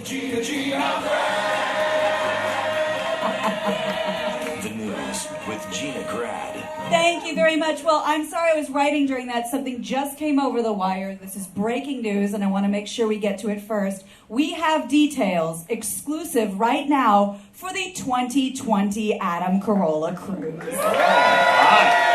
The news with Gina Grad. Thank you very much. Well, I'm sorry I was writing during that. Something just came over the wire. This is breaking news, and I want to make sure we get to it first. We have details, exclusive right now, for the 2020 Adam Carolla cruise. Yes!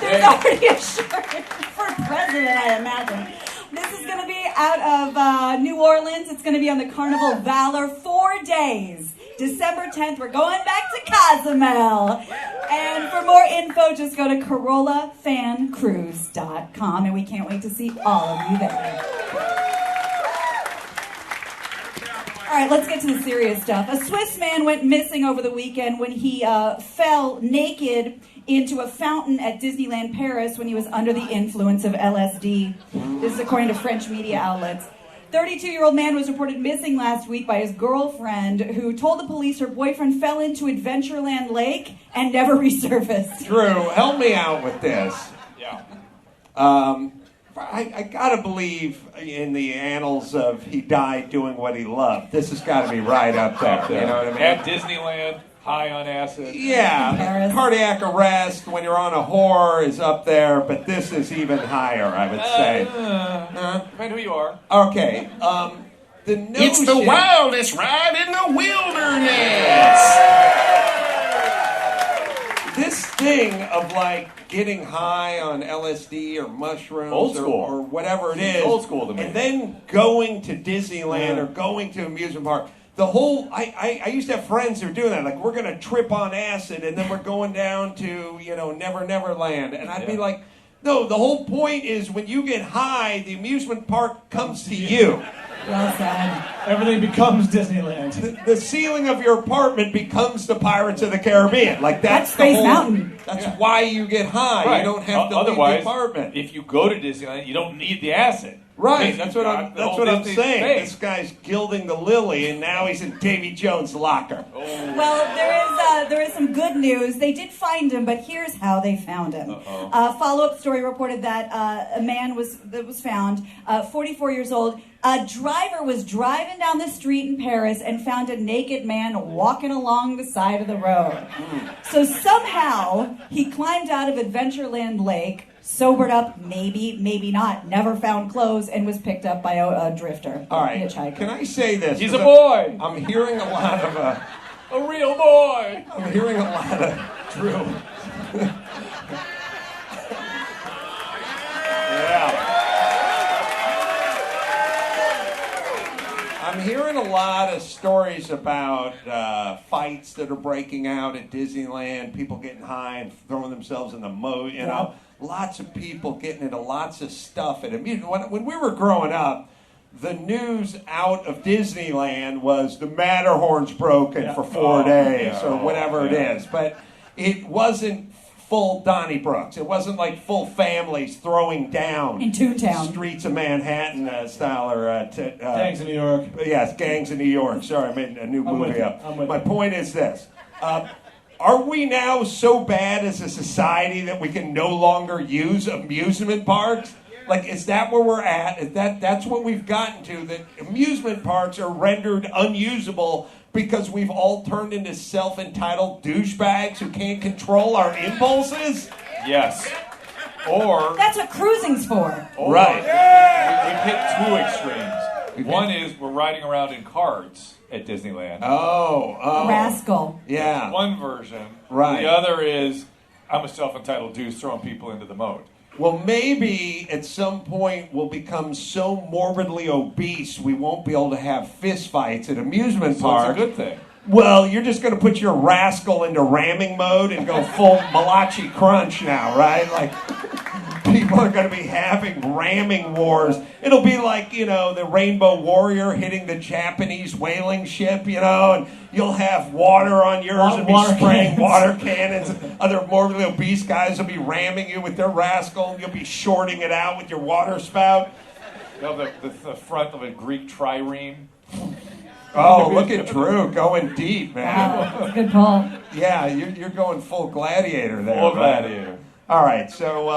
There's already a shirt for president, I imagine. This is going to be out of New Orleans. It's going to be on the Carnival Valor, 4 days. December 10th, we're going back to Cozumel. And for more info, just go to CarollaFanCruise.com, and we can't wait to see all of you there. All right, let's get to the serious stuff. A Swiss man went missing over the weekend when he fell naked into a fountain at Disneyland Paris when he was under the influence of LSD. This is according to French media outlets. 32-year-old man was reported missing last week by his girlfriend, who told the police her boyfriend fell into Adventureland Lake and never resurfaced. Drew, help me out with this. Yeah. I gotta believe in the annals of he died doing what he loved. This has got to be right up there. You know what I mean? At Disneyland, high on acid. Yeah, cardiac arrest when you're on a whore is up there, but this is even higher, I would say. Depending who you are. Okay. The notion... It's the wildest ride in the wilderness. This thing of like getting high on LSD or mushrooms Old school. or whatever it is, Old school to me. and then going to Disneyland or going to amusement park. The whole, I used to have friends who were doing that. Like, we're going to trip on acid, and then we're going down to, Never Land. And I'd be like, no, the whole point is when you get high, the amusement park comes to you. Well said. Everything becomes Disneyland. The ceiling of your apartment becomes the Pirates of the Caribbean. Like, that's Space the whole, Mountain. That's why you get high. Right. You don't have to leave Otherwise, the apartment. if you go to Disneyland, you don't need the acid. Right, Because that's you've what got I'm Disney saying. space. This guy's gilding the lily, and now he's in Davy Jones' locker. Well, there is some good news. They did find him, but here's how they found him. A follow-up story reported that a man was found, 44 years old. A driver was driving down the street in Paris and found a naked man walking along the side of the road. So somehow he climbed out of Adventureland Lake, sobered up, maybe not, never found clothes, and was picked up by a drifter. All right, Hitchhiker. can I say this? He's a boy. I'm hearing a lot of... A real boy. I'm hearing a lot of... True. I'm hearing a lot of stories about fights that are breaking out at Disneyland, people getting high and throwing themselves in the moat, Lots of people getting into lots of stuff at amusement. When we were growing up, the news out of Disneyland was the Matterhorn's broken for 4 days or whatever it is. But it wasn't full Donnybrooks. It wasn't like full families throwing down in Toontown, streets of Manhattan style or Gangs in New York. Yes, Gangs in New York. Sorry, I made a new movie up. My point is this. Are we now so bad as a society that we can no longer use amusement parks? Like, is that where we're at? That's what we've gotten to, that amusement parks are rendered unusable because we've all turned into self-entitled douchebags who can't control our impulses? Yes. Or... That's what cruising's for. Right. We've hit two extremes. One is we're riding around in carts at Disneyland. Oh. Rascal. Yeah. That's one version. Right. The other is I'm a self-entitled douche throwing people into the moat. Well, maybe at some point we'll become so morbidly obese we won't be able to have fist fights at amusement parks. That's a good thing. Well, you're just going to put your rascal into ramming mode and go full Malachi Crunch now, right? Like, people are going to be having ramming wars. It'll be like, the Rainbow Warrior hitting the Japanese whaling ship, and you'll have water on yours and be spraying water cannons. Other morbidly obese guys will be ramming you with their rascal, and you'll be shorting it out with your water spout. The front of a Greek trireme. Oh, look at Drew going deep, man. Wow, that's a good call. Yeah, you're going full gladiator there. Full right? gladiator. All right, so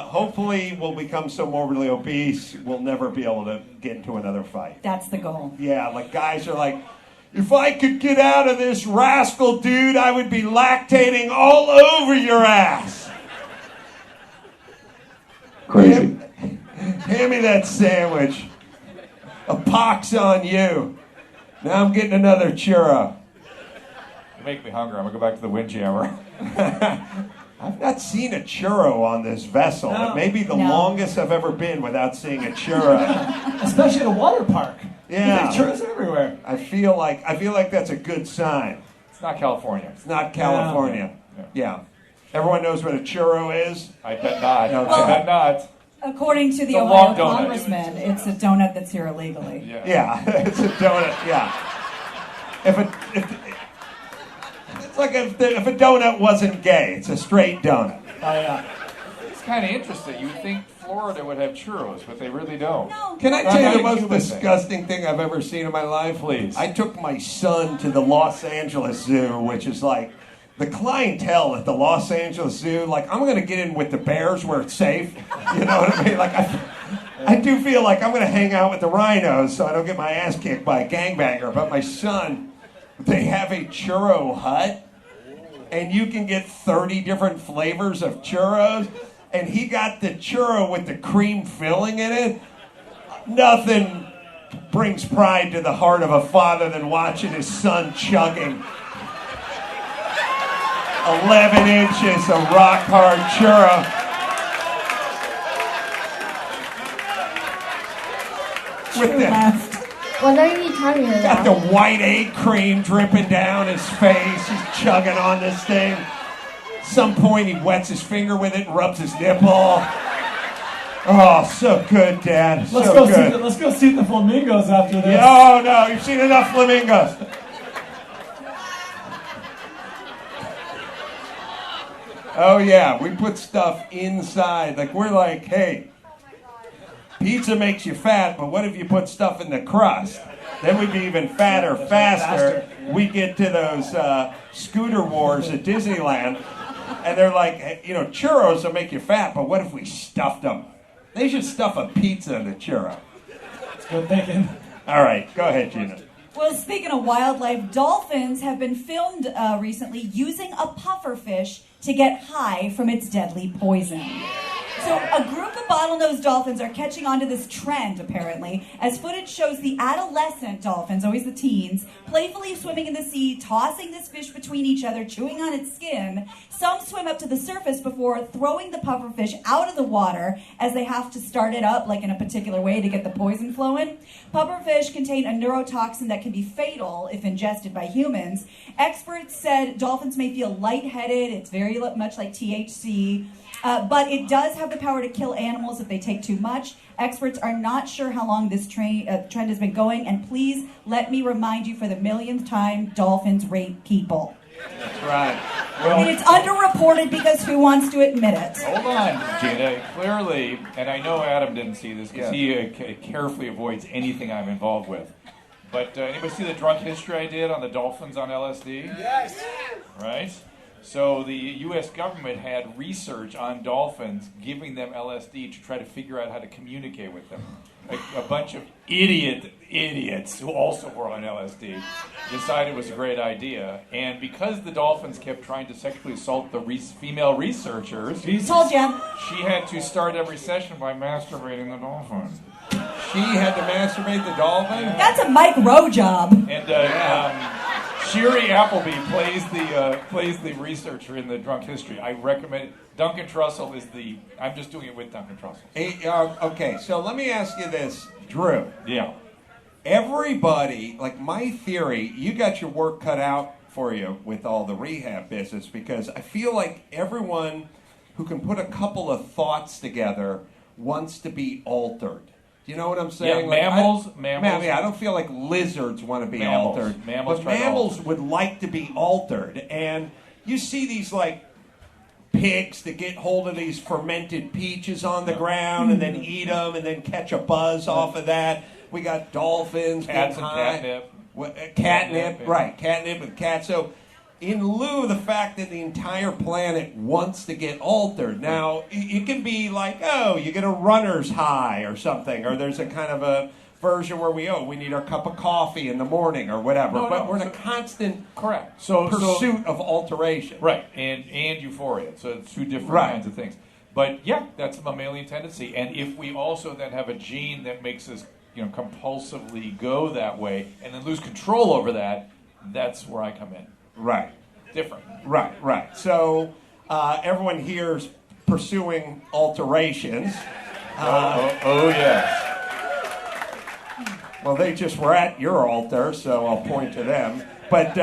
hopefully we'll become so morbidly obese we'll never be able to get into another fight. That's the goal. Yeah, like guys are like, if I could get out of this rascal, dude, I would be lactating all over your ass. Crazy. Hand me that sandwich. A pox on you. Now I'm getting another churro. You make me hungry. I'm going to go back to the Windjammer. I've not seen a churro on this vessel. No. It may be the No. longest I've ever been without seeing a churro. Especially at a water park. Yeah. There's churros everywhere. I feel like that's a good sign. It's not California. It's not California. Yeah. Yeah. Everyone knows what a churro is? I bet not. Okay. I bet not. According to the It's a Ohio long donut. congressman, it's a donut that's here illegally. Yeah. Yeah, it's a donut. Yeah. It's like if a donut wasn't gay, it's a straight donut. Oh, yeah. It's kind of interesting. You would think Florida would have churros, but they really don't. No. Can I Not tell you a the most Cuban thing. disgusting thing I've ever seen in my life? Please. I took my son to the Los Angeles Zoo, which is like the clientele at the Los Angeles Zoo. Like, I'm going to get in with the bears where it's safe. You know what I mean? Like, I do feel like I'm going to hang out with the rhinos so I don't get my ass kicked by a gangbanger. But my son, they have a churro hut, and you can get 30 different flavors of churros. And he got the churro with the cream filling in it. Nothing brings pride to the heart of a father than watching his son chugging 11 inches of rock hard churro. With the, What are you talking got about? the white egg cream dripping down his face. He's chugging on this thing. Some point he wets his finger with it and rubs his nipple. Oh, so good, Dad. Let's So good. let's go see the flamingos after this. Oh, no, you've seen enough flamingos. Oh, yeah, we put stuff inside. Like, we're like, hey, pizza makes you fat, but what if you put stuff in the crust? Then we'd be even fatter, faster. We get to those scooter wars at Disneyland, and they're like, hey, you know, churros will make you fat, but what if we stuffed them? They should stuff a pizza in a churro. It's good thinking. All right, go ahead, Gina. Well, speaking of wildlife, dolphins have been filmed recently using a pufferfish to get high from its deadly poison. So a group of bottlenose dolphins are catching on to this trend, apparently, as footage shows the adolescent dolphins, always the teens, playfully swimming in the sea, tossing this fish between each other, chewing on its skin. Some swim up to the surface before throwing the pufferfish out of the water as they have to start it up, like in a particular way to get the poison flowing. Pufferfish contain a neurotoxin that can be fatal if ingested by humans. Experts said dolphins may feel lightheaded. It's very much like THC. But it does have the power to kill animals if they take too much. Experts are not sure how long this trend has been going, and please let me remind you for the millionth time, dolphins rape people. That's right. And it's underreported because who wants to admit it? Hold on, Gina. Clearly, and I know Adam didn't see this because he carefully avoids anything I'm involved with. But anybody see the drunk history I did on the dolphins on LSD? Yes. Right? So the U.S. government had research on dolphins, giving them LSD to try to figure out how to communicate with them. A bunch of idiots who also were on LSD decided it was a great idea. And because the dolphins kept trying to sexually assault the female researchers, Told ya. she had to start every session by masturbating the dolphin. She had to masturbate the dolphin? That's a Mike Rowe job. And Sherry Appleby plays the researcher in the drunk history. I recommend it. Duncan Trussell is the. I'm just doing it with Duncan Trussell. Okay, so let me ask you this, Drew. Yeah. Everybody, like my theory, you got your work cut out for you with all the rehab business because I feel like everyone who can put a couple of thoughts together wants to be altered. Do you know what I'm saying? Yeah, mammals. Yeah, I don't feel like lizards want to be Mammals. altered. Mammals but try to mammals alter. would like to be altered. And you see these like pigs that get hold of these fermented peaches on the ground and then eat them and then catch a buzz off of that. We got dolphins. Cats getting and high. catnip. Catnip, Catnip, yeah. right. Catnip and cats. So in lieu of the fact that the entire planet wants to get altered. Now, it can be like, oh, you get a runner's high or something, or there's a kind of a version where we need our cup of coffee in the morning or whatever. But we're in a constant pursuit of alteration. Right, and euphoria. So it's two different kinds of things. But yeah, that's a mammalian tendency. And if we also then have a gene that makes us, compulsively go that way and then lose control over that, that's where I come in. Right. Different. Right. So everyone here's pursuing alterations. Yes. Well, they just were at your altar, so I'll point to them. But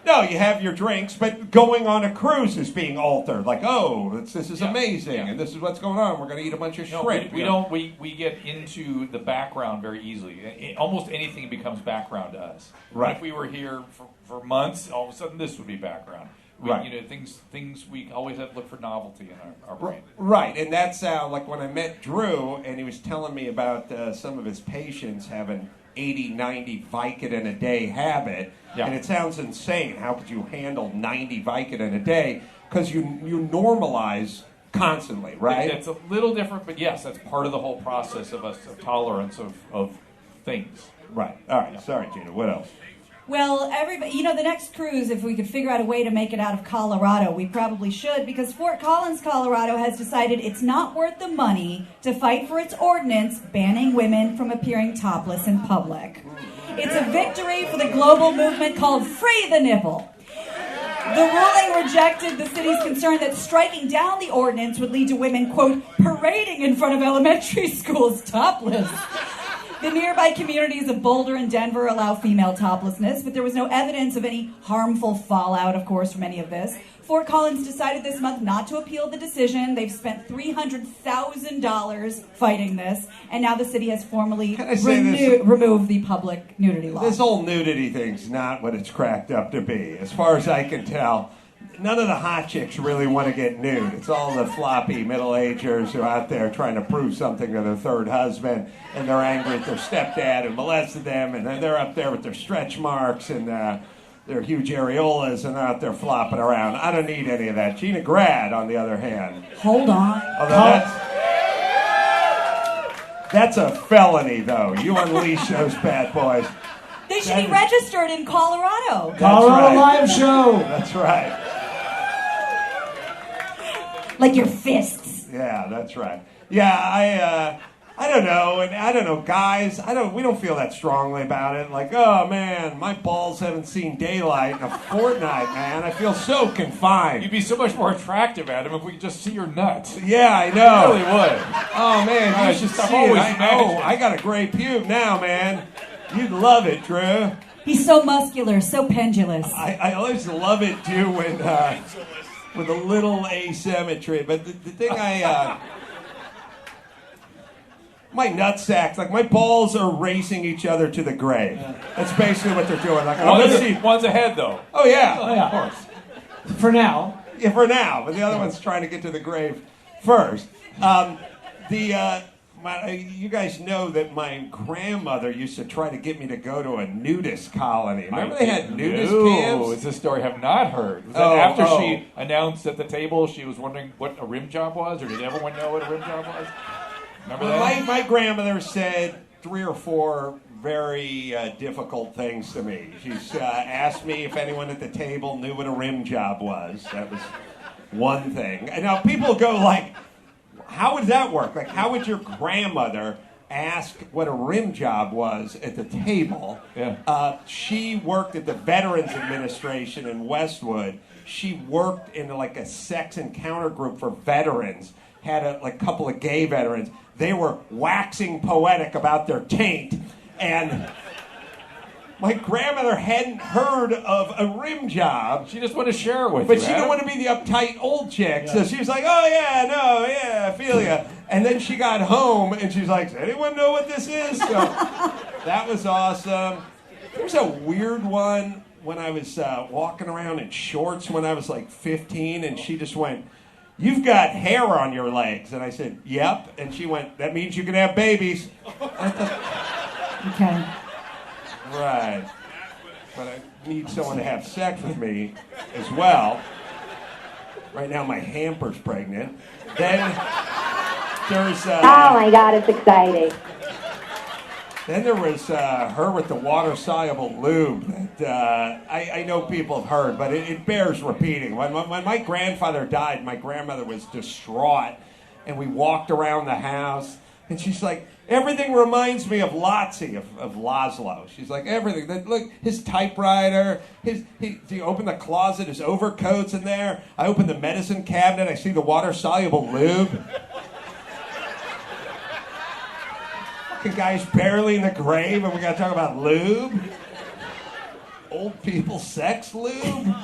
no, you have your drinks, but going on a cruise is being altered. Like, this is amazing, and this is what's going on. We're going to eat a bunch of shrimp. We get into the background very easily. Almost anything becomes background to us. Right. If we were here for months, all of a sudden this would be background. Things we always have to look for novelty in our brain. Right, and that's like when I met Drew, and he was telling me about some of his patients having 80, 90 Vicodin a day habit, and it sounds insane. How could you handle 90 Vicodin a day? Because you normalize constantly, right? It's a little different, but yes, that's part of the whole process of tolerance of things. Right. All right. Sorry, Gina. What else? Well, everybody, the next cruise, if we could figure out a way to make it out of Colorado, we probably should, because Fort Collins, Colorado has decided it's not worth the money to fight for its ordinance banning women from appearing topless in public. It's a victory for the global movement called Free the Nipple. The ruling rejected the city's concern that striking down the ordinance would lead to women, quote, parading in front of elementary schools topless. The nearby communities of Boulder and Denver allow female toplessness, but there was no evidence of any harmful fallout, of course, from any of this. Fort Collins decided this month not to appeal the decision. They've spent $300,000 fighting this, and now the city has formally removed the public nudity law. This whole nudity thing's not what it's cracked up to be. As far as I can tell, none of the hot chicks really want to get nude. It's all the floppy middle-agers who are out there trying to prove something to their third husband, and they're angry at their stepdad who molested them, and they're up there with their stretch marks and their huge areolas, and they're out there flopping around. I don't need any of that. Gina Grad, on the other hand. Hold on. That's a felony, though. You unleash those bad boys. They should be registered in Colorado. Colorado Live Show. That's right. Like your fists. Yeah, that's right. Yeah, I don't know, and I don't know, guys. We don't feel that strongly about it. Like, oh man, my balls haven't seen daylight in a fortnight, man. I feel so confined. You'd be so much more attractive, Adam, if we could just see your nuts. Yeah, I know. You really would. Oh man, you should see it. I got a gray pube now, man. You'd love it, Drew. He's so muscular, so pendulous. I always love it too when with a little asymmetry. But the thing my nutsacks, like my balls are racing each other to the grave. That's basically what they're doing. Like, one's ahead, though. Oh yeah, of course. For now. Yeah, for now. But the other one's trying to get to the grave first. You guys know that my grandmother used to try to get me to go to a nudist colony. Remember they had nudist camps? It's a story I have not heard. Was that after she announced at the table she was wondering what a rim job was, or did everyone know what a rim job was? Remember that? My grandmother said 3 or 4 very difficult things to me. She's asked me if anyone at the table knew what a rim job was. That was one thing. And now people go like, how would that work? Like, how would your grandmother ask what a rim job was at the table? Yeah. She worked at the Veterans Administration in Westwood. She worked in like a sex encounter group for veterans. Had a couple of gay veterans. They were waxing poetic about their taint, and my grandmother hadn't heard of a rim job. She just wanted to share it with you. But she didn't want to be the uptight old chick. So she was like, oh, yeah, no, yeah, I feel ya. And then she got home, and she was like, does anyone know what this is? So that was awesome. There was a weird one when I was walking around in shorts when I was like 15, and she just went, you've got hair on your legs. And I said, yep. And she went, that means you can have babies. Okay. Right. But I need someone to have sex with me. as well. Right now, my hamper's pregnant. Then there's... oh my God, it's exciting. Then there was her with the water-soluble lube that I know people have heard, but it bears repeating. When my grandfather died, my grandmother was distraught, and we walked around the house, and she's like, everything reminds me of Lotzi, of Laszlo. She's like, everything. Look, his typewriter, you open the closet, his overcoat's in there. I open the medicine cabinet, I see the water-soluble lube. Fucking guy's barely in the grave, and we gotta talk about lube? Old people sex lube?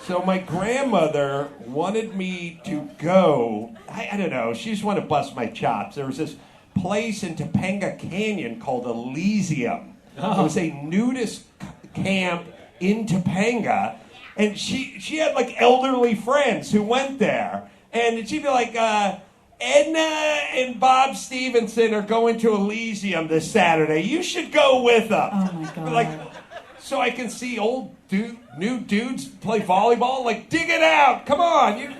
So my grandmother wanted me to go, I don't know, she just wanted to bust my chops. There was this place in Topanga Canyon called Elysium. It was a nudist camp in Topanga, and she had like elderly friends who went there. And she'd be like, Edna and Bob Stevenson are going to Elysium this Saturday. You should go with them. Oh my God. Like, so I can see new dudes play volleyball. Like, dig it out. Come on. You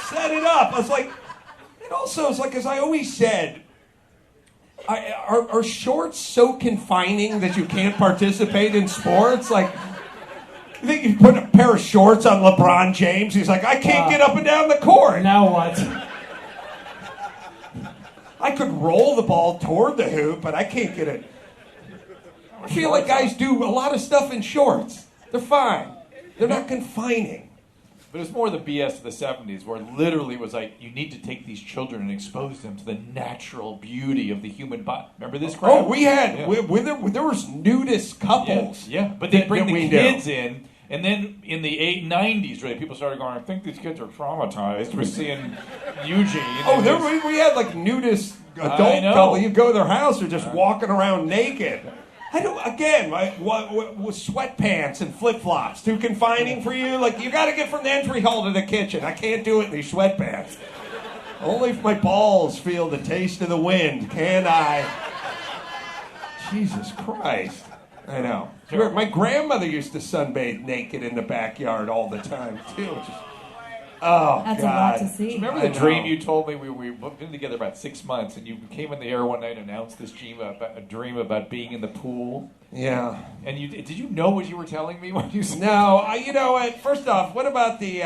set it up. I was like, and also, it's like, as I always said, are shorts so confining that you can't participate in sports? Like, you think you put a pair of shorts on LeBron James? He's like, I can't get up and down the court. Now what? I could roll the ball toward the hoop, but I can't get it. I feel like guys do a lot of stuff in shorts. They're fine. They're not confining. But it's more the BS of the 70s, where literally it was like, you need to take these children and expose them to the natural beauty of the human body. Remember this crap? Oh, we had, there was nudist couples. Yeah, but they bring that the we kids knew. in, and then in the 90s, really, people started going, I think these kids are traumatized. We're seeing Eugene. Oh, we had like nudist adult couple. You go to their house, they're just walking around naked. With sweatpants and flip-flops, too confining for you? Like, you got to get from the entry hall to the kitchen. I can't do it in these sweatpants. Only if my balls feel the taste of the wind can I. Jesus Christ. I know. My grandmother used to sunbathe naked in the backyard all the time, too. That's God. a lot to see. Remember the dream you told me? We've been together about 6 months, and you came in the air one night and announced this dream about being in the pool. Yeah. And did you know what you were telling me when you said No, you know what? First off, what about the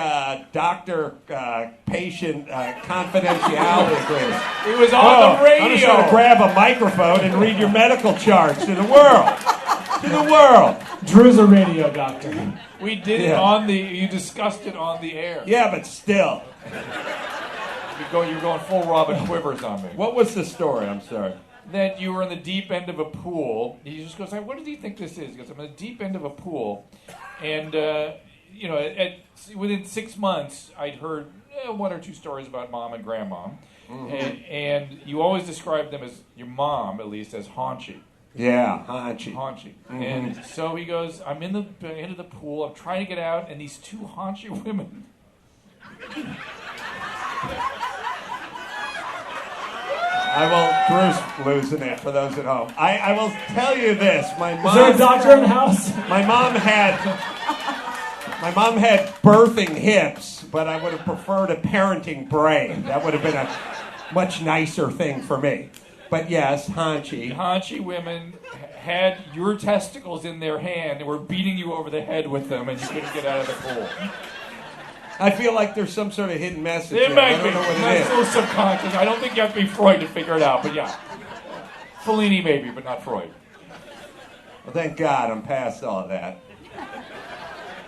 doctor-patient confidentiality agreement? It was on the radio. I'm just going to grab a microphone and read your medical charts to the world. To the world. Drew's a radio doctor. We did it you discussed it on the air. Yeah, but still. You're going full Robin Quivers on me. What was the story? I'm sorry. That you were in the deep end of a pool. He just goes, what do you think this is? He goes, I'm in the deep end of a pool. And, within 6 months, I'd heard one or two stories about mom and grandma. Mm-hmm. And you always described them as, your mom, at least, as haunchy. Yeah, haunchy. Mm-hmm. And so he goes, I'm in the end of the pool, I'm trying to get out, and these two haunchy women. Drew's losing it for those at home. I will tell you this. Is there a doctor in the house? My mom had birthing hips, but I would have preferred a parenting brain. That would have been a much nicer thing for me. But yes, haunchy. Haunchy women had your testicles in their hand and were beating you over the head with them, and you couldn't get out of the pool. I feel like there's some sort of hidden message It there. might I don't know what be. it is. That's so subconscious. I don't think you have to be Freud to figure it out, but yeah. Fellini maybe, but not Freud. Well, thank God I'm past all of that.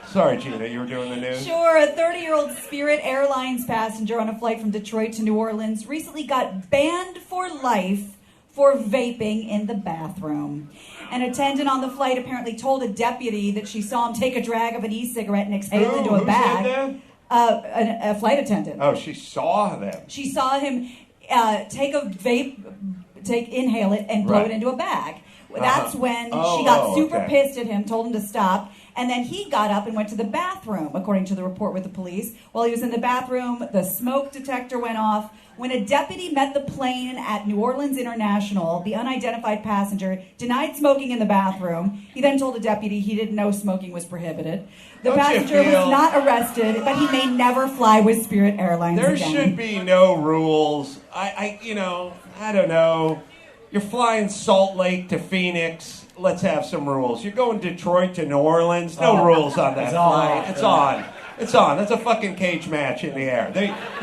Sorry, Gina, you were doing the news? Sure. A 30-year-old Spirit Airlines passenger on a flight from Detroit to New Orleans recently got banned for life for vaping in the bathroom. An attendant on the flight apparently told a deputy that she saw him take a drag of an e-cigarette and exhale it into a bag. Who said A flight attendant. that? Oh, she saw them. She saw him take a vape, inhale it, and blow it into a bag. That's when she got super pissed at him, told him to stop, and then he got up and went to the bathroom, according to the report with the police. While he was in the bathroom, the smoke detector went off. When a deputy met the plane at New Orleans International, the unidentified passenger denied smoking in the bathroom. He then told a deputy he didn't know smoking was prohibited. The passenger was not arrested, but he may never fly with Spirit Airlines There again. should be no rules. I don't know. You're flying Salt Lake to Phoenix. Let's have some rules. You're going Detroit to New Orleans. No rules on that flight. It's on. It's on. That's a fucking cage match in the air.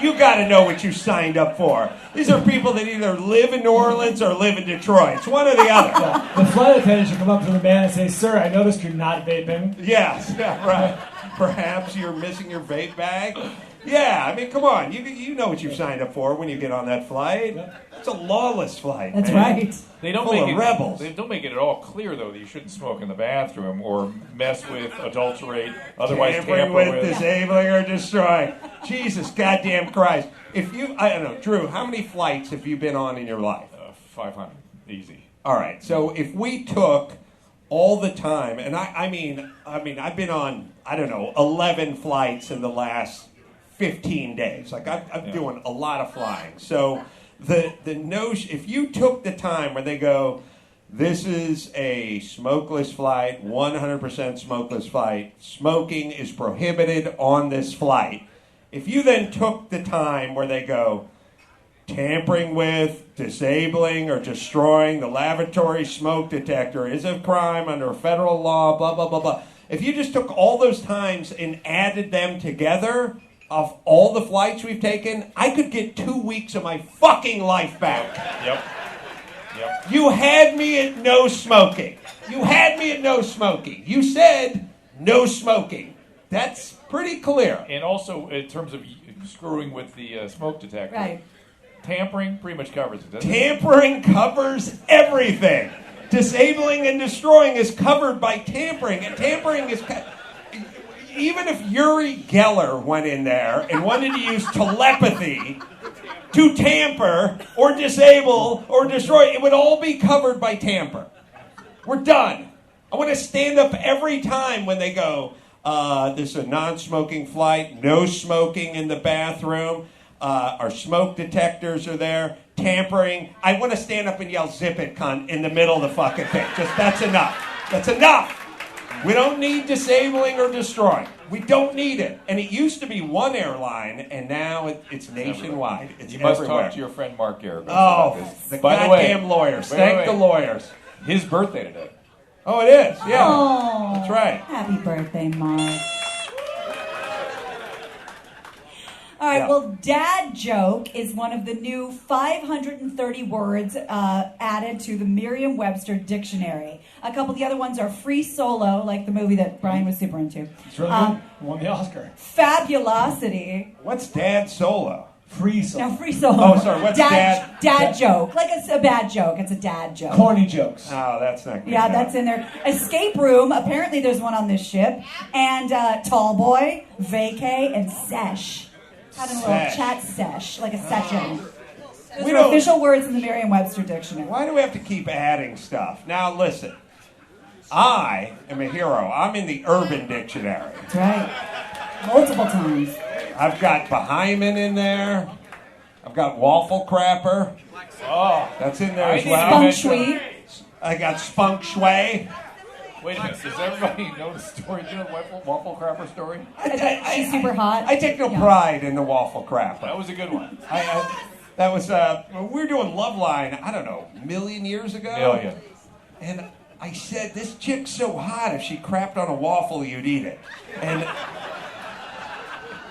You got to know what you signed up for. These are people that either live in New Orleans or live in Detroit. It's one or the other. The flight attendant should come up to the man and say, "Sir, I noticed you're not vaping." Yes, yeah, right. Perhaps you're missing your vape bag. Yeah, I mean, come on. You know what you signed up for when you get on that flight. It's a lawless flight. That's man. right. They don't Full make of it, rebels. They don't make it at all clear, though, that you shouldn't smoke in the bathroom or mess with, adulterate, otherwise Tampering tamper with, disabling, or destroying. Jesus goddamn Christ. I don't know, Drew, how many flights have you been on in your life? 500, easy. All right, so if we took all the time, and I mean, I've been on, 11 flights in the last 15 days. Like, I'm doing a lot of flying. So the notion, if you took the time where they go, this is a smokeless flight, 100% smokeless flight, smoking is prohibited on this flight. If you then took the time where they go, tampering with, disabling, or destroying the lavatory smoke detector is a crime under federal law, blah, blah, blah, blah. If you just took all those times and added them together, of all the flights we've taken, I could get 2 weeks of my fucking life back. Yep. You had me at no smoking. You said no smoking. That's pretty clear. And also, in terms of screwing with the smoke detector, Right. tampering pretty much covers it, doesn't it? Tampering covers everything. Disabling and destroying is covered by tampering. And tampering is... Even if Uri Geller went in there and wanted to use telepathy to tamper or disable or destroy, it would all be covered by tamper. We're done. I want to stand up every time when they go, this is a non-smoking flight, no smoking in the bathroom, our smoke detectors are there, tampering. I want to stand up and yell, "Zip it, cunt," in the middle of the fucking thing. Just, that's enough. That's enough. We don't need disabling or destroying. We don't need it. And it used to be one airline, and now it's nationwide. It's You must everywhere. talk to your friend Mark Garrett. The goddamn lawyers. Thank the lawyers. His birthday today. Oh, it is. Yeah. Oh, That's right. Happy birthday, Mark. All right, Yeah. well, dad joke is one of the new 530 words added to the Merriam-Webster dictionary. A couple of the other ones are free solo, like the movie that Brian was super into. It's really good. Won the Oscar. Fabulosity. What's Dad Solo? Free solo. No, free solo. Oh, sorry, what's dad? Dad joke. Like it's a bad joke. It's a dad joke. Corny jokes. Oh, that's not good. Yeah, that's in there. Escape room. Apparently, there's one on this ship. And tall boy, vacay, and sesh. Having a little Sesh. chat sesh, like a session. Those We are don't- official words in the Merriam-Webster dictionary. Why do we have to keep adding stuff? Now, listen. I am a hero. I'm in the Urban Dictionary. That's right. Multiple times. I've got Bahaiman in there. I've got Waffle Crapper. Oh, That's in there as I well. Feng shui. I got Spunk Shui. wait a minute. Does everybody know the story? Do you know the waffle crapper story? She's super hot. I take no Yeah. pride in the Waffle Crapper. That was a good one. That was, we were doing Loveline, I don't know, a million years ago? Million. And I said, this chick's so hot, if she crapped on a waffle, you'd eat it. And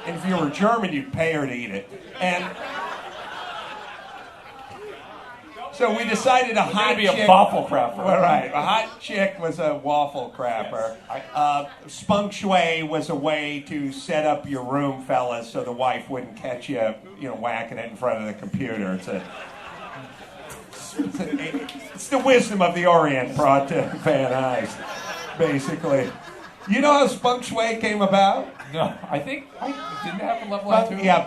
if you were German, you'd pay her to eat it. And so we decided a hot be chick... a waffle crapper. Well, right. A hot chick was a waffle crapper. Spunk shui was a way to set up your room, fellas, so the wife wouldn't catch you, whacking it in front of the computer. It's the wisdom of the Orient brought to Van Nuys, basically. You know how Spunk Shui came about? No, I think I didn't happen level line too. Yeah,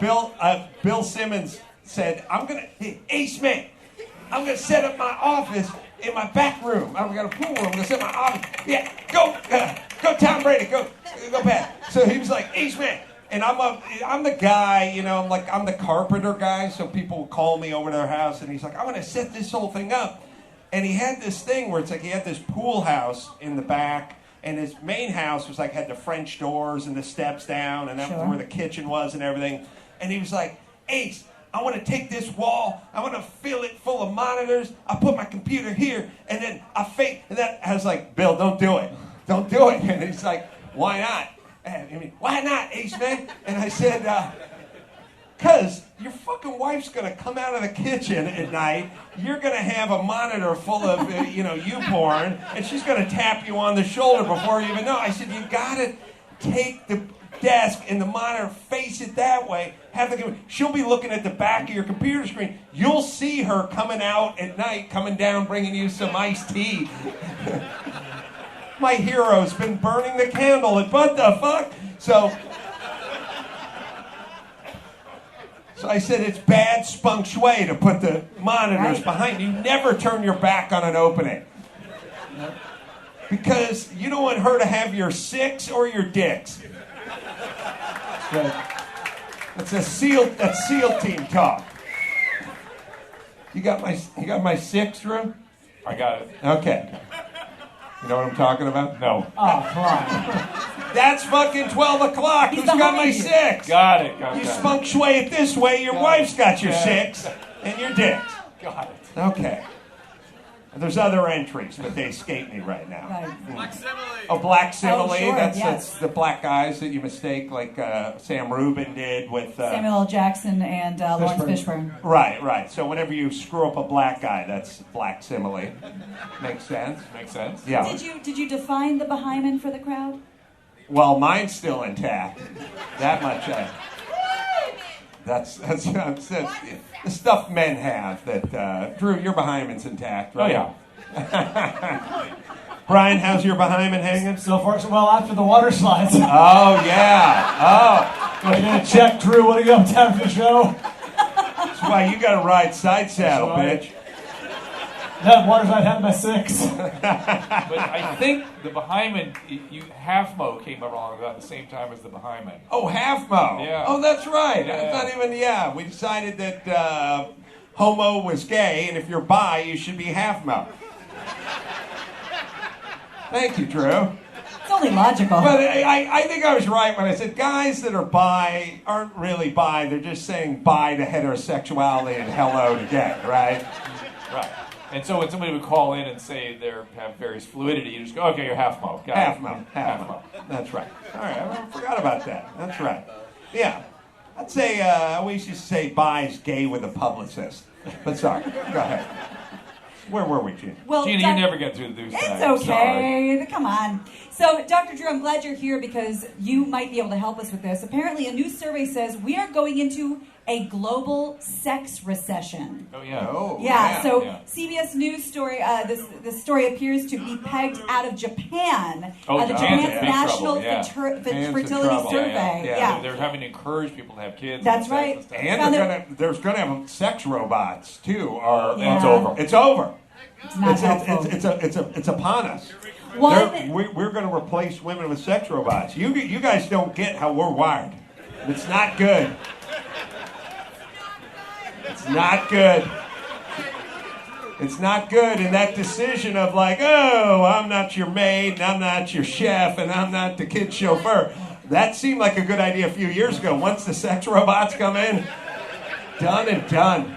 Bill Simmons said, hey, Smith, I'm going to set up my office in my back room. I've got a pool room. I'm going to set my office. Yeah, go Tom Brady, go back. So he was like, Smith. And I'm the guy, you know, I'm the carpenter guy, so people will call me over to their house, and he's like, I'm going to set this whole thing up. And he had this thing where it's like he had this pool house in the back, and his main house was like had the French doors and the steps down, and that was where the kitchen was and everything. And he was like, Ace, I want to take this wall, I want to fill it full of monitors, I'll put my computer here, and then I fake. And I was like, Bill, don't do it. Don't do it. And he's like, why not? I mean, why not, Ace, man? And I said, because your fucking wife's going to come out of the kitchen at night, you're going to have a monitor full of, you porn, and she's going to tap you on the shoulder before you even know. I said, you got to take the desk and the monitor, face it that way. She'll be looking at the back of your computer screen. You'll see her coming out at night, coming down, bringing you some iced tea. My hero's been burning the candle, and what the fuck? So I said it's bad spunk shui to put the monitors behind you. Never turn your back on an opening. Because you don't want her to have your six or your dicks. That's SEAL team talk. You got my six, Drew? I got it. Okay. You know what I'm talking about? No. Oh, come on. That's fucking 12 o'clock. Who's got my six? Got it. You spunk sway it this way, your wife's got your six and your dicks. Got it. Okay. There's other entries, but they escape me right now. Right. Black simile. Oh, black simile. Oh, sure, That's the black guys that you mistake, like Sam Rubin did with Samuel L. Jackson and Lawrence Fishburne. Right. So whenever you screw up a black guy, that's black simile. Makes sense. Yeah. Did you define the Bahamian for the crowd? Well, mine's still intact. That much. That's the stuff men have. That Drew, your Bahamian's intact, right? Oh yeah. Brian, how's your Bahamian hanging? So far, so well after the water slides. Oh yeah. Oh. We're gonna check, Drew. What are you up to after the show? That's why you got to ride side saddle, bitch. That water slide had my six. But I think the Bahamian, Half Mo came along about the same time as the Bahamian. Oh, Half Mo. Yeah. Oh, that's right. Yeah. It's not even. Yeah, we decided that homo was gay, and if you're bi, you should be Half Mo. Thank you, Drew. It's only logical. But I think I was right when I said guys that are bi aren't really bi. They're just saying bye to heterosexuality and hello to gay, right? Right. And so when somebody would call in and say they have various fluidity, you just go, okay, you're half mo. Half mo. That's right. All right, I forgot about that. That's right. Yeah. I'd say, I always used to say bi is gay with a publicist. But sorry, go ahead. Where were we, Gina? Well, Gina, you never get through the news. It's okay. Come on. So, Dr. Drew, I'm glad you're here because you might be able to help us with this. Apparently, a new survey says we are going into a global sex recession. Oh, yeah. Oh, yeah. So, CBS News story, this story appears to be pegged out of Japan. Oh, the Japan's National Fertility Fertility Survey. Yeah. They're having to encourage people to have kids. That's right. And there's going to have sex robots, too. Yeah. It's over. It's not helpful. It's upon us. We're going to replace women with sex robots. You guys don't get how we're wired. It's not good. It's not good. It's not good. And that decision of like, oh, I'm not your maid, and I'm not your chef, and I'm not the kid's chauffeur. That seemed like a good idea a few years ago. Once the sex robots come in, done and done.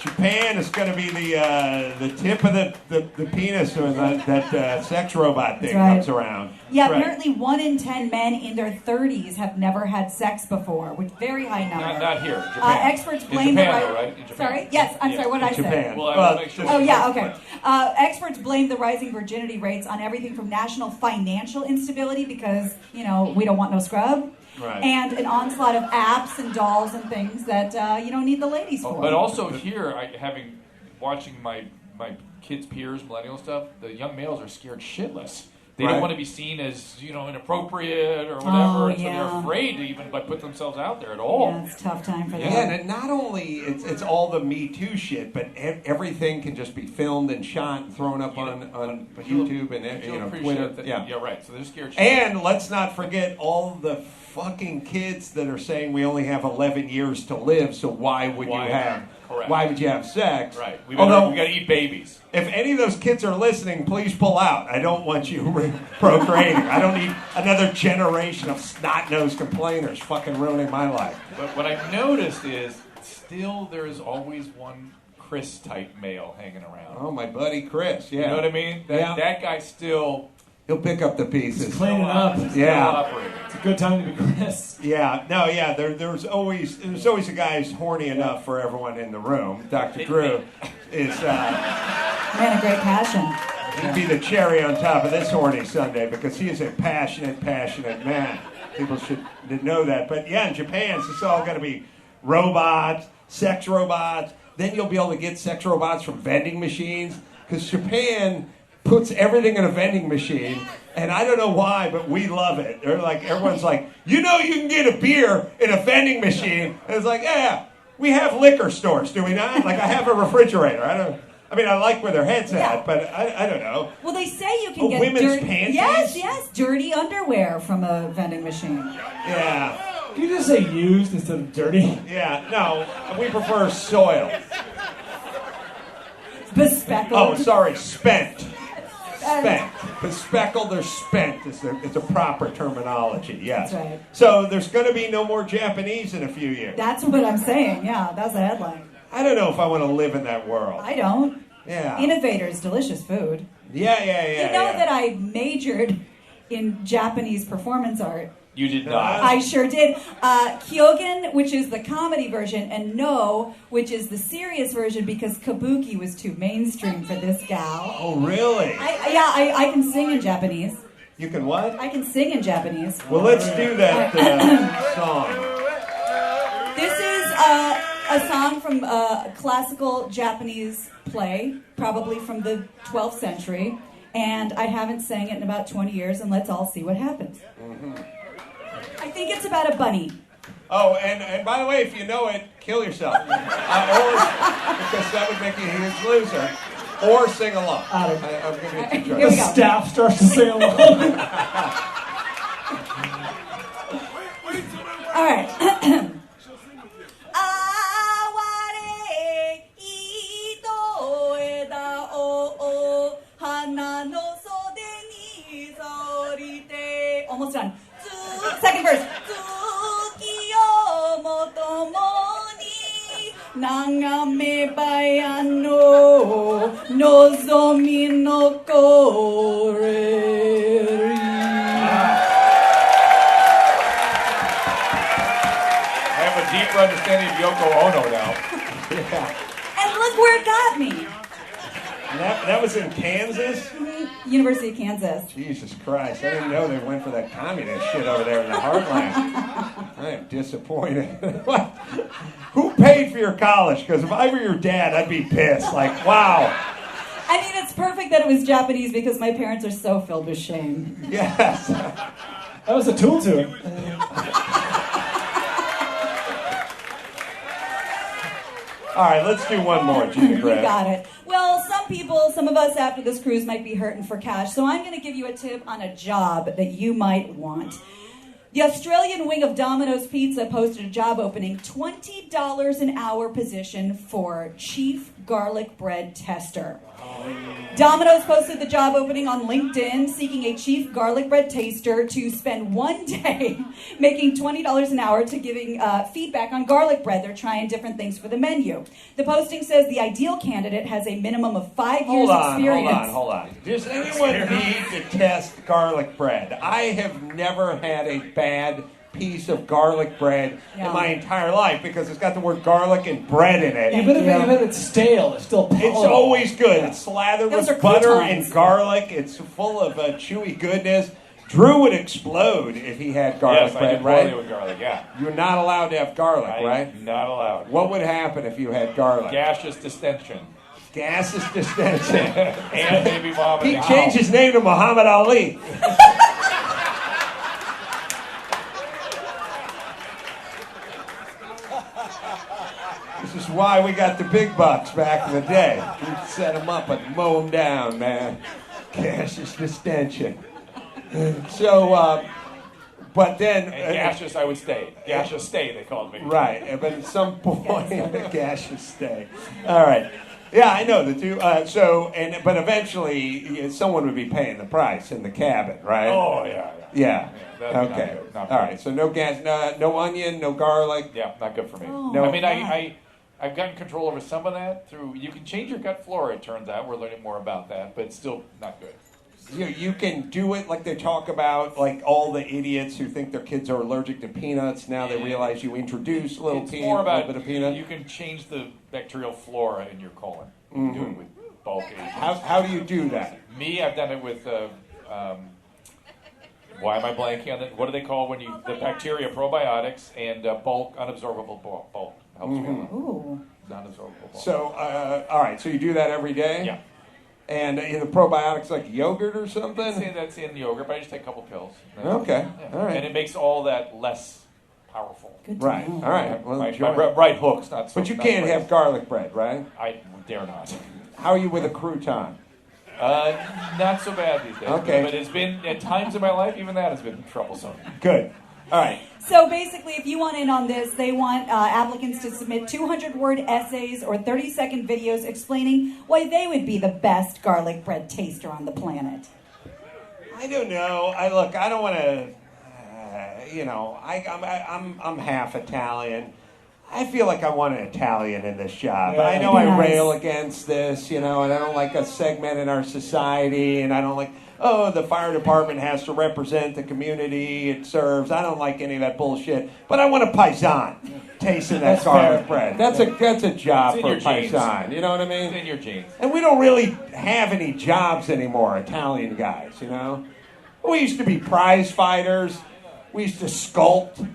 Japan is going to be the tip of the penis when that sex robot thing comes around. Yeah, apparently 1 in 10 men in their 30s have never had sex before, which very high number. Not here, Japan. Experts blame right? In Japan. Sorry? Yes, I'm sorry, what did I say? Japan. Well, I want to make sure. Oh, yeah, okay. Experts blame the rising virginity rates on everything from national financial instability because, we don't want no scrub. Right. And an onslaught of apps and dolls and things that you don't need the ladies for. But also here, watching my kids' peers, millennial stuff, the young males are scared shitless. They don't want to be seen as, inappropriate or whatever, and so they're afraid to even put themselves out there at all. Yeah, it's a tough time for them. Yeah, and not only it's all the Me Too shit, but everything can just be filmed and shot and thrown up on YouTube and Twitter. Yeah, right. So they're scared. And let's not forget all the fucking kids that are saying we only have 11 years to live, so why would you have sex? Right. We got to eat babies. If any of those kids are listening, please pull out. I don't want you procreating. I don't need another generation of snot-nosed complainers fucking ruining my life. But what I've noticed is still there is always one Chris-type male hanging around. Oh, my buddy Chris, yeah. You know what I mean? That guy still... He'll pick up the pieces. Clean it up. Yeah. It's a good time to be Chris. Yeah. No, yeah. There's always a guy who's horny enough for everyone in the room. Dr. Drew is... Man of great passion. He'd be the cherry on top of this horny Sunday because he is a passionate man. People should know that. But yeah, in Japan, it's all going to be robots, sex robots. Then you'll be able to get sex robots from vending machines because Japan puts everything in a vending machine, and I don't know why, but we love it. They're like, everyone's like, you can get a beer in a vending machine. And it's like, yeah, we have liquor stores, do we not? Like, I have a refrigerator. I like where their head's at, but I don't know. Well, they say you can get women's dirty, panties? Yes, dirty underwear from a vending machine. Yeah. Can you just say used instead of dirty? Yeah, no, we prefer soiled. Bespeckled. Oh, sorry, spent. Spent. Bespeckled or spent is a proper terminology, yes. That's right. So there's going to be no more Japanese in a few years. That's what I'm saying, yeah, that's the headline. I don't know if I want to live in that world. I don't. Yeah. Innovators, delicious food. Yeah. You know that I majored in Japanese performance art. You did not. I sure did. Kyogen, which is the comedy version, and No, which is the serious version because kabuki was too mainstream for this gal. Oh, really? I can sing in Japanese. You can what? I can sing in Japanese. Well, let's do that song. This is a song from a classical Japanese play, probably from the 12th century, and I haven't sang it in about 20 years, and let's all see what happens. Mm-hmm. I think it's about a bunny. Oh, and by the way, if you know it, kill yourself. Or, because that would make you a huge loser. Or sing along. I'm going to get you Here we The go. staff starts to sing along. All right. Almost done. Second verse. 眺めばやの望みのこれ I have a deeper understanding of Yoko Ono now. Yeah. And look where it got me. That was in Kansas? University of Kansas. Jesus Christ. I didn't know they went for that communist shit over there in the heartland. I am disappointed. Who paid for your college? Because if I were your dad, I'd be pissed. Like, wow. I mean, it's perfect that it was Japanese because my parents are so filled with shame. Yes. That was a tool to it. All right, let's do one more, Gina. You got it. Well, some of us after this cruise might be hurting for cash, so I'm going to give you a tip on a job that you might want. The Australian wing of Domino's Pizza posted a job opening, $20 an hour position for chief garlic bread tester. Domino's posted the job opening on LinkedIn, seeking a chief garlic bread taster to spend one day making $20 an hour to giving feedback on garlic bread. They're trying different things for the menu. The posting says the ideal candidate has a minimum of 5 years experience. Hold on. Does anyone need to test garlic bread? I have never had a bad piece of garlic bread in my entire life because it's got the word garlic and bread in it. Even if it's stale, it's still palatable. It's always good. It's slathered Those with are butter croutons. and garlic. It's full of chewy goodness. Drew would explode if he had garlic bread, I do right? poorly with garlic, yeah. You're not allowed to have garlic, right? Not allowed. What would happen if you had garlic? Gaseous distension. Gaseous distension. And maybe vomiting. He changed his name to Muhammad Ali. This is why we got the big bucks back in the day. We'd set them up and mow them down, man. Gaseous distension. So, but then... And gaseous, I would stay. Gaseous stay, they called me. Right, but at some point, gaseous stay. All right. Yeah, I know the two. But eventually, someone would be paying the price in the cabin, right? Oh, yeah. Yeah. That'd be Okay. not good. Not All good. right. So no gas, no onion, no garlic. Yeah, not good for me. Oh, No. I mean, I've gotten control over some of that through. You can change your gut flora. It turns out we're learning more about that, but it's still not good. You can do it like they talk about, like all the idiots who think their kids are allergic to peanuts. Now they realize you introduce a little It's more about bit of peanut. you can change the bacterial flora in your colon. You can do it with bulk agents. How do you do that? Me, I've done it with. Why am I blanking on it? What do they call when you the bacteria probiotics and bulk unabsorbable bulk helps me a lot. Ooh. Non-absorbable bulk. So, all right. So you do that every day? Yeah. And in the probiotics, like yogurt or something? That's in yogurt, but I just take a couple pills. Okay. Yeah. All right. And it makes all that less powerful. Good to Right. know. All right. Well, My enjoy. right hook's not so. But you not can't great. have garlic bread, right? I dare not. How are you with a crouton? Not so bad these days. Okay. But it's been at times in my life, even that has been troublesome. Good. All right. So basically, if you want in on this, they want applicants to submit 200-word essays or 30-second videos explaining why they would be the best garlic bread taster on the planet. I don't know. I don't want to. I'm half Italian. I feel like I want an Italian in this job. Yeah. I know Be I nice. rail against this, and I don't like a segment in our society, and I don't like, the fire department has to represent the community it serves. I don't like any of that bullshit. But I want a paisan tasting that That's garlic fair. bread. That's a job It's in for a your genes. paisan. You know what I mean? It's in your genes. And we don't really have any jobs anymore, Italian guys, We used to be prize fighters. We used to sculpt.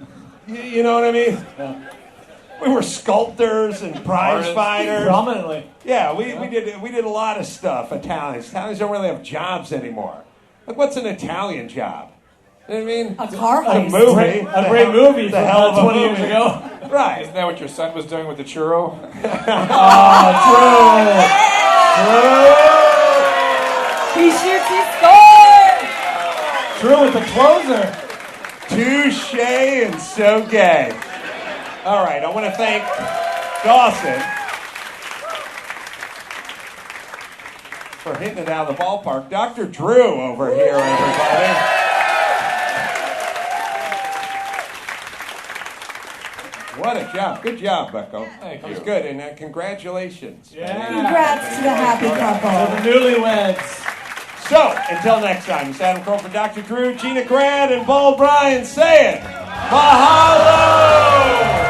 You know what I mean? We were sculptors and prize Artists. fighters. Prominently. Yeah, we did a lot of stuff, Italians. Italians don't really have jobs anymore. Like, what's an Italian job? You know what I mean? A car It's a heist. movie. A great movie The from hell of a 20 years movie. ago. Right. Isn't that what your son was doing with the churro? He shoots, he scores! True with the closer. Touche and so gay. All right, I want to thank Dawson for hitting it out of the ballpark. Dr. Drew over here, everybody. What a job. Good job, Becco. Thank That was you. good, and congratulations. Yeah. Congrats to the happy So couple. the newlyweds. So, until next time, it's Adam Crow for Dr. Drew, Gina Grad, and Paul Bryan saying, mahalo!